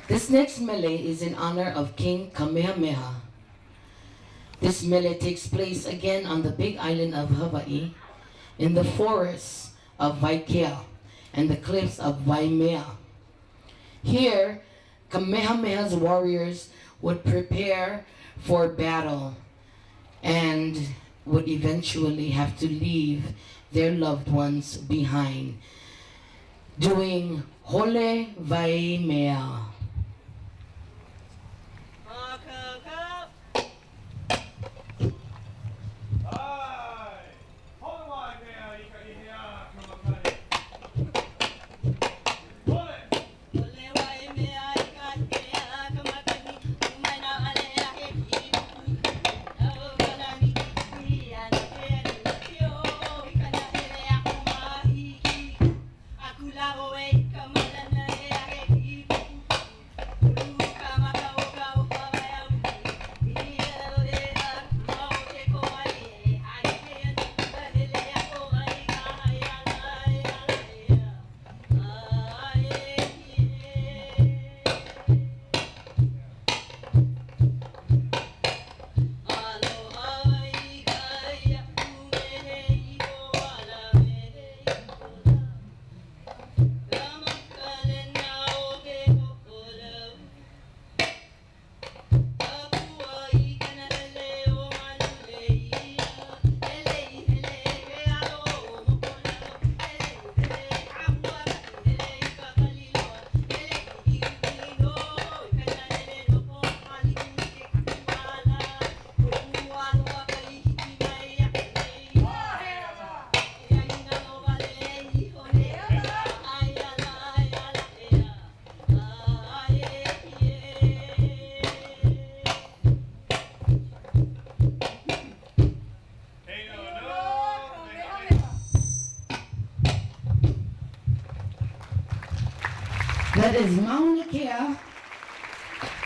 This next melee is in honor of King Kamehameha. This melee takes place again on the big island of Hawaii, in the forests of Vaikea and the cliffs of Waimea. Here, Kamehameha's warriors would prepare for battle and would eventually have to leave their loved ones behind, doing Hole Waimea. That is Mauna Kea